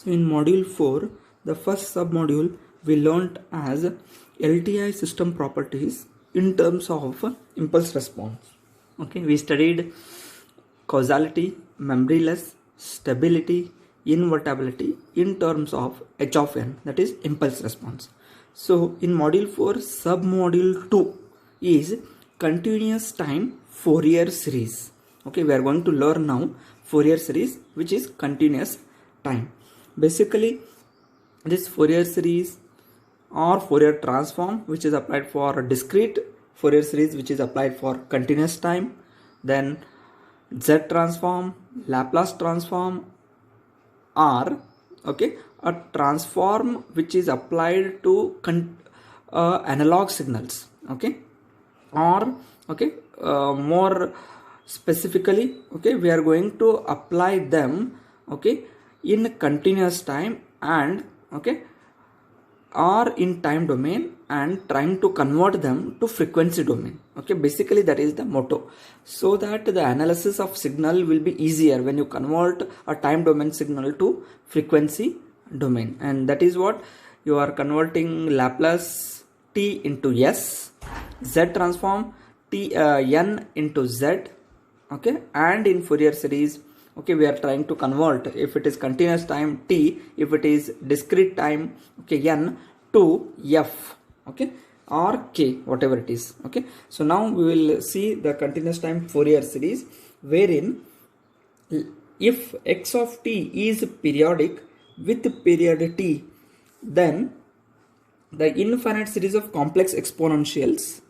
So in module 4, the first submodule we learnt as LTI system properties in terms of impulse response. Okay, we studied causality, memoryless, stability, invertibility in terms of h of n, that is impulse response. So in module 4, submodule 2 is continuous time Fourier series. Okay, we are going to learn now Fourier series, which is continuous time. Basically, this Fourier series or Fourier transform, which is applied for discrete Fourier series, which is applied for continuous time, then Z transform, Laplace transform, or okay, a transform which is applied to analog signals, okay, or okay, more specifically, okay, we are going to apply them, okay, in continuous time and okay, or in time domain, and trying to convert them to frequency domain. Okay, basically that is the motto, so that the analysis of signal will be easier when you convert a time domain signal to frequency domain. And that is what you are converting Laplace t into s, Z transform t n into z, okay, and in Fourier series, okay, we are trying to convert, if it is continuous time t, if it is discrete time, okay, n, to f, okay, or k, whatever it is. Okay, so now we will see the continuous time Fourier series, wherein if x of t is periodic with period t, then the infinite series of complex exponentials,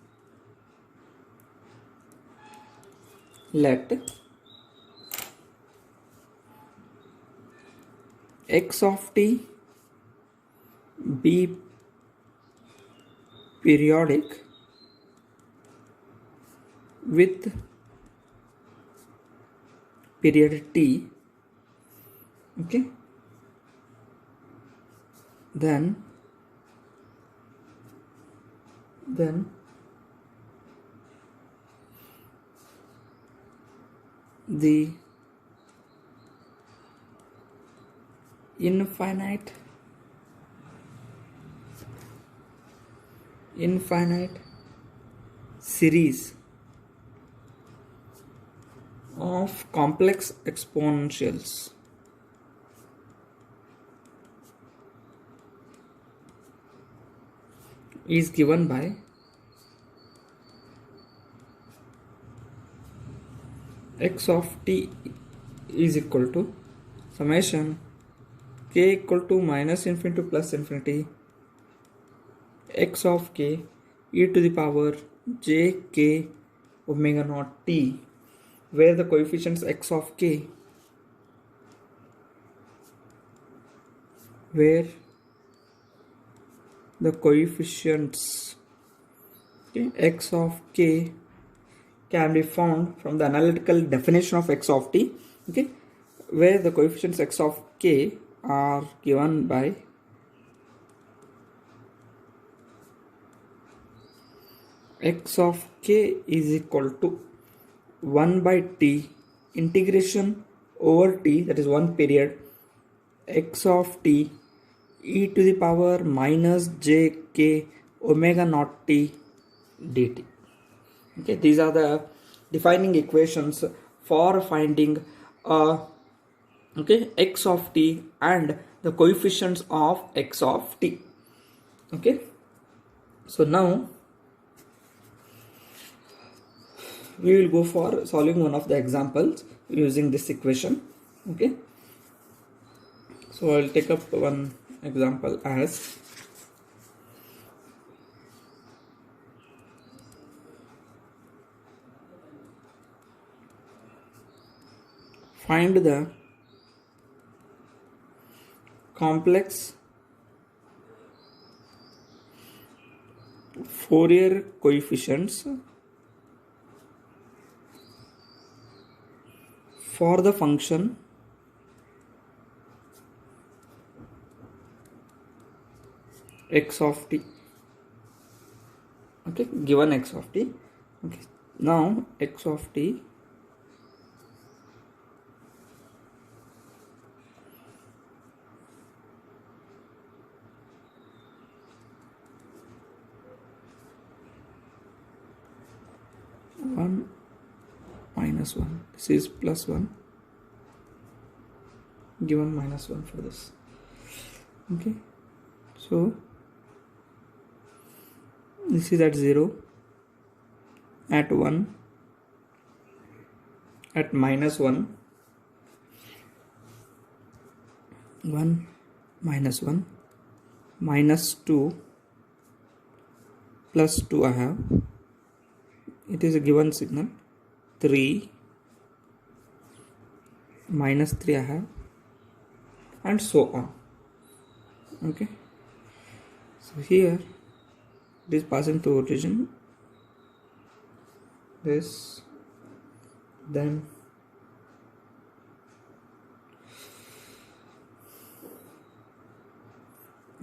let x of t be periodic with period t, okay, then the infinite series of complex exponentials is given by x of t is equal to summation k equal to minus infinity to plus infinity x of k e to the power j k omega naught t, where the coefficients x of k, where the coefficients, okay, x of k can be found from the analytical definition of x of t, okay, where the coefficients x of k are given by x of k is equal to 1 by t integration over t, that is one period, x of t e to the power minus j k omega naught t dt. Okay, these are the defining equations for finding okay, x of t and the coefficients of x of t. Okay, so now we will go for solving one of the examples using this equation. Okay, so I will take up one example as find the complex Fourier coefficients for the function x of t. Okay, given x of t. Okay, now x of t 1 minus 1, this is plus 1, given minus 1 for this. Okay, so this is at 0, at 1, at minus 1, 1 minus 1, minus 2, plus 2 I have, it is a given signal, 3, minus 3 I have, and so on. Okay, so here it is passing to origin, this, then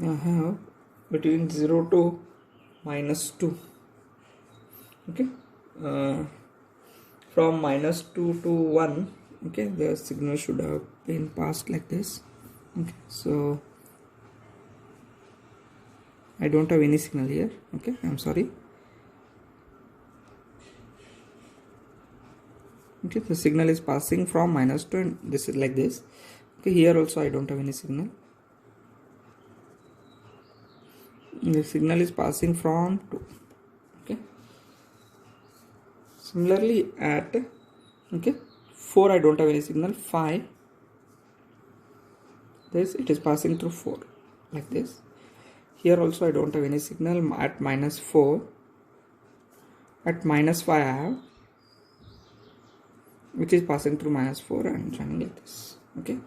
I have between 0 to minus 2. Okay, from minus 2 to 1, okay, the signal should have been passed like this. Okay, so I don't have any signal here. Okay, I'm sorry. Okay, the signal is passing from minus 2 and this is like this. Okay, here also I don't have any signal. The signal is passing from 2. Okay, similarly at 4 I don't have any signal, 5, this it is passing through 4 like this. Here also I don't have any signal at minus 4, at minus 5 I have, which is passing through minus 4 and shining like this. Okay,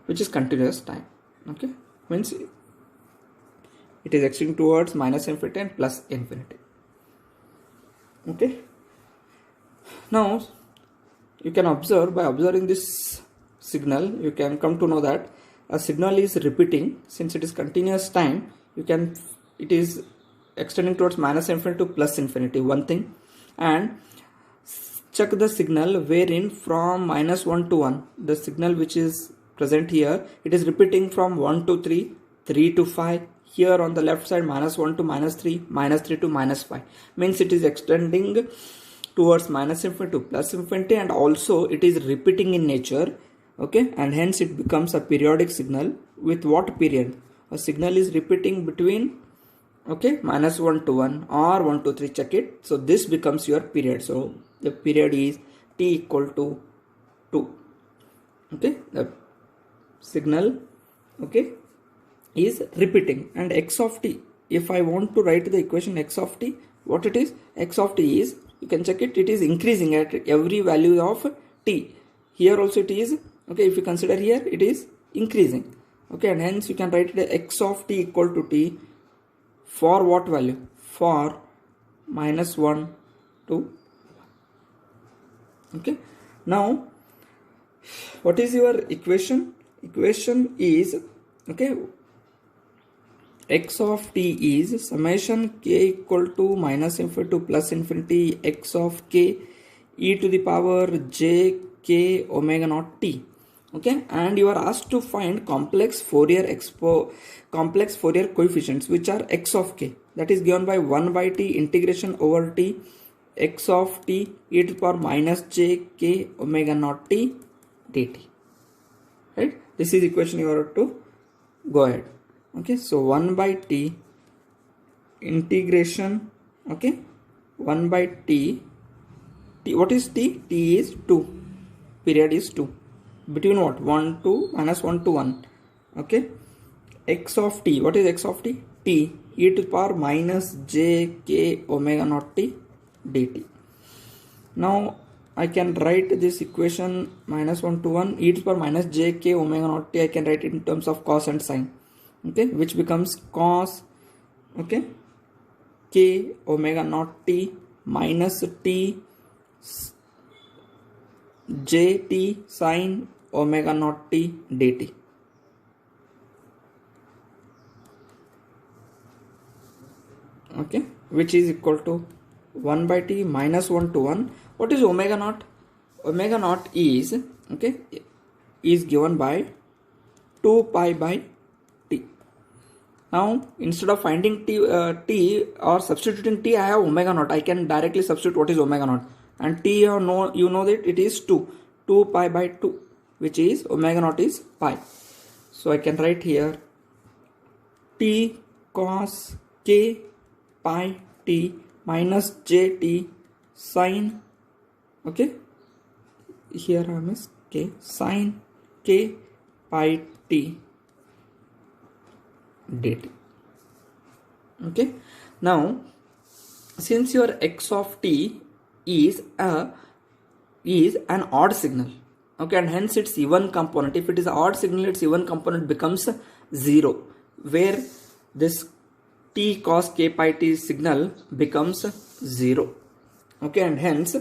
which is continuous time. Okay, means it is extending towards minus infinity and plus infinity. Okay, now you can observe, by observing this signal you can come to know that a signal is repeating. Since it is continuous time, it is extending towards minus infinity to plus infinity, one thing. And check the signal wherein from minus 1 to 1, the signal which is present here, it is repeating from 1 to 3, 3 to 5. Here on the left side, minus 1 to minus 3, minus 3 to minus 5, means it is extending towards minus infinity to plus infinity, and also it is repeating in nature. Okay, and hence it becomes a periodic signal. With what period? A signal is repeating between minus 1 to 1 or 1 to 3, check it. So this becomes your period. So the period is t equal to 2. Okay, the signal is repeating, and x of t, if I want to write the equation x of t, what it is? X of t is, you can check it, it is increasing at every value of t. Here also it is, okay, if you consider here it is increasing. Okay, and hence you can write it x of t equal to t for what value? For minus 1 to 1. Okay, now what is your equation? Equation is, x of t is summation k equal to minus infinity to plus infinity x of k e to the power j k omega naught t. Okay, and you are asked to find complex Fourier coefficients which are x of k, that is given by 1 by t integration over t x of t e to the power minus j k omega naught t dt. Right, this is equation you are to go ahead. Okay, so 1 by t integration, 1 by t, what is t? T is 2, period is 2, between what? 1 to minus 1 to 1. Okay, x of t, what is x of t? T e to the power minus j k omega naught t dt. Now I can write this equation minus 1 to 1 e to the power minus j k omega naught t, I can write it in terms of cos and sine. Okay, which becomes cos k omega naught t minus t jt sine omega naught t dt. Okay, which is equal to 1 by t minus 1 to 1. What is omega naught? Omega naught is is given by 2 pi by t. Now instead of finding t or substituting t, I have omega naught. I can directly substitute what is omega naught, and t, you know that it is 2 pi by 2, which is omega naught is pi. So I can write here t cos k pi t minus jt sin, okay, here I miss k, sin k pi t dt. Okay, now since your x of t is an odd signal, okay, and hence its even component, if it is an odd signal, its even component becomes 0, where this t cos k pi t signal becomes 0, okay, and hence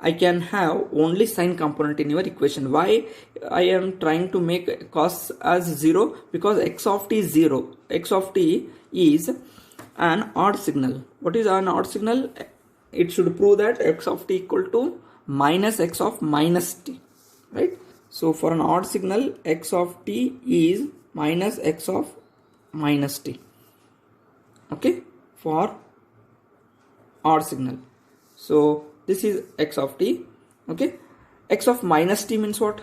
I can have only sine component in your equation. Why I am trying to make cos as 0? Because x of t is 0. X of t is an odd signal. What is an odd signal? It should prove that x of t equal to minus x of minus t, right? So for an odd signal, x of t is minus x of minus t, okay, for odd signal. So this is x of t, okay. X of minus t means what?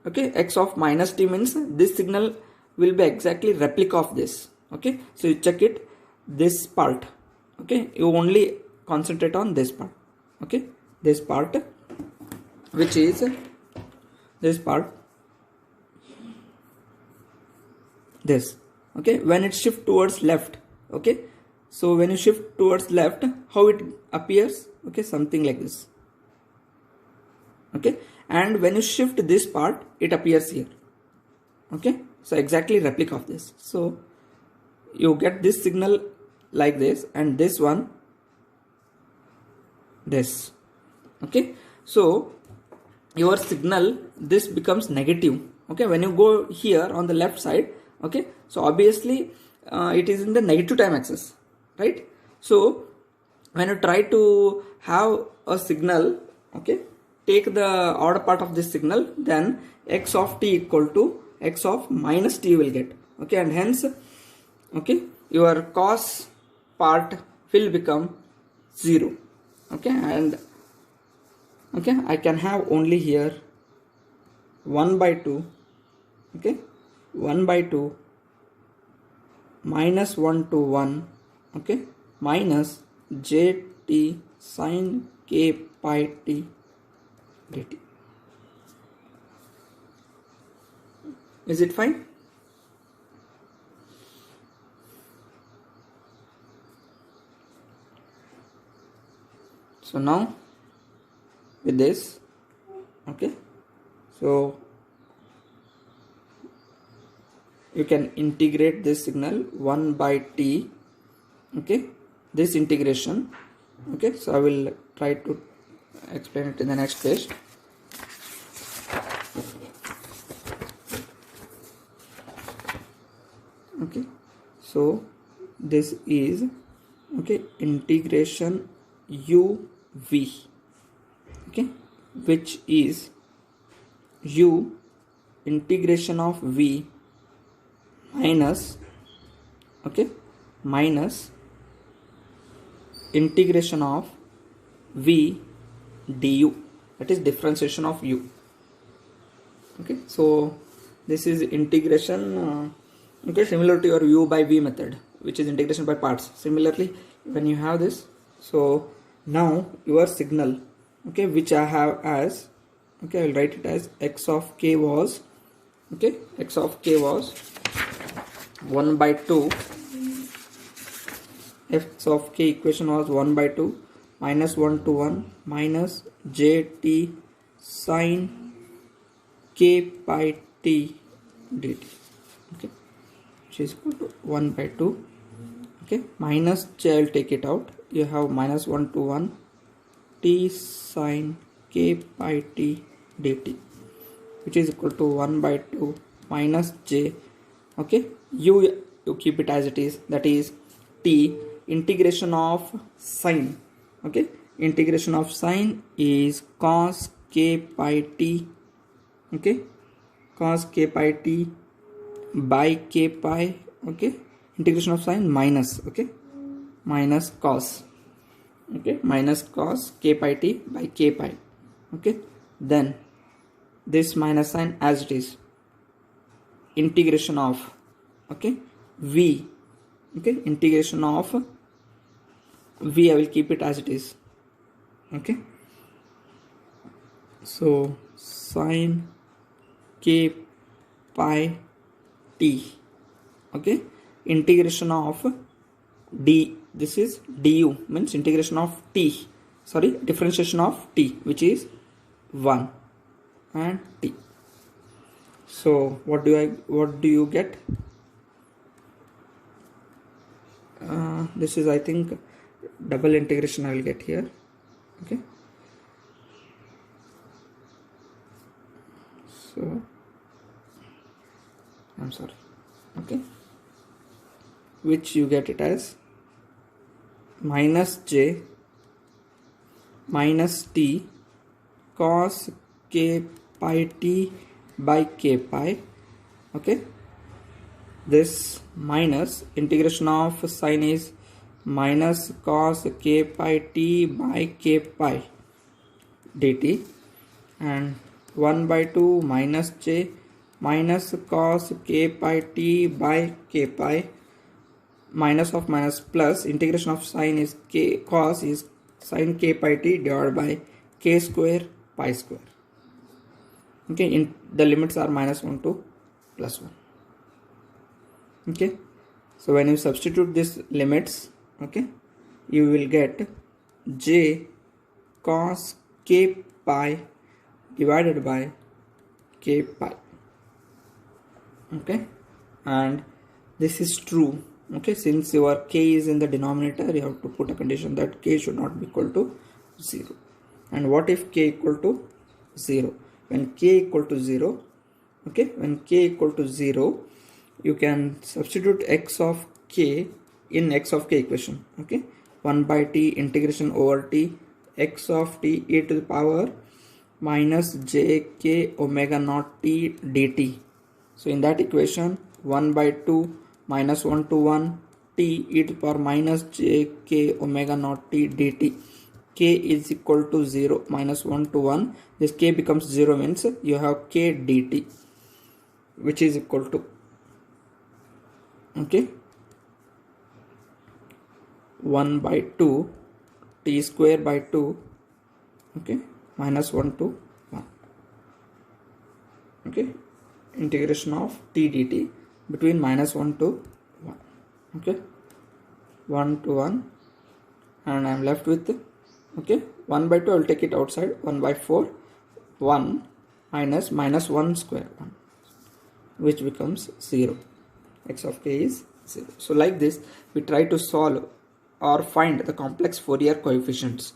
Okay, x of minus t means this signal will be exactly replica of this, okay. So you check it, this part, okay, you only concentrate on this part, okay, this part, which is this part, this, okay. When it shift towards left, okay, so when you shift towards left, how it appears? Okay, something like this, okay, and when you shift this part, it appears here, okay. So exactly replica of this. So you get this signal like this, and this one this, okay. So your signal, this becomes negative, okay, when you go here on the left side, okay. So obviously it is in the negative time axis, right? So when you try to have a signal, okay, take the odd part of this signal, then x of t equal to x of minus t will get, okay, and hence, okay, your cos part will become 0, okay, and okay, I can have only here 1 by 2, okay, 1 by 2 minus 1 to 1, okay, minus jt sin k pi t dt. Is it fine? So now with this, okay, so you can integrate this signal 1 by t, okay, this integration, okay. So I will try to explain it in the next page. Okay, so this is, okay, integration u v, okay, which is u integration of v minus, okay, minus integration of v du, that is differentiation of u, okay. So this is integration, okay, similar to your u by v method, which is integration by parts. Similarly, when you have this, so now your signal, okay, which I have as, okay, I will write it as x of k was, okay, x of k was 1 by 2, x of k equation was 1 by 2 minus 1 to 1 minus jt sin k pi t dt, okay, which is equal to 1 by 2, okay, minus j, I will take it out, you have minus 1 to 1 t sin k pi t dt, which is equal to 1 by 2 minus j, okay, you keep it as it is, that is t integration of sine, okay, integration of sine is cos k pi t, okay, cos k pi t by k pi, okay, integration of sign minus, okay, minus cos, okay, minus cos k pi t by k pi, okay, then this minus sign as it is, integration of, okay, v, okay, integration of v, I will keep it as it is, okay, so sin k pi t, okay, integration of d, this is du, means integration of t, sorry, differentiation of t, which is 1 and t. So what do you get? This is, I think, double integration I will get here, okay, so I'm sorry, okay, which you get it as minus j minus t cos k pi t by k pi, okay, this minus integration of sine is minus cos k pi t by k pi dt, and 1 by 2 minus j minus cos k pi t by k pi, minus of minus plus, integration of sine is k, cos is sin k pi t divided by k square pi square, okay, in the limits are minus 1 to plus 1, okay. So when you substitute these limits, okay, you will get j cos k pi divided by k pi, okay, and this is true, okay, since your k is in the denominator, you have to put a condition that k should not be equal to 0. And what if k equal to 0? When k equal to 0, okay, when k equal to 0, you can substitute x of k in x of k equation, okay, 1 by t integration over t x of t e to the power minus j k omega naught t dt. So in that equation, 1 by 2 minus 1 to 1 t e to the power minus j k omega naught t dt, k is equal to 0, minus 1 to 1, this k becomes 0, means you have k dt, which is equal to, okay, 1 by 2 t square by 2, okay, minus 1 to 1, okay, integration of t dt between minus 1 to 1, okay, 1 to 1, and I am left with, okay, 1 by 2 I will take it outside, 1 by 4, 1 minus minus 1 square 1, which becomes 0, x of k is 0. So like this we try to solve or find the complex Fourier coefficients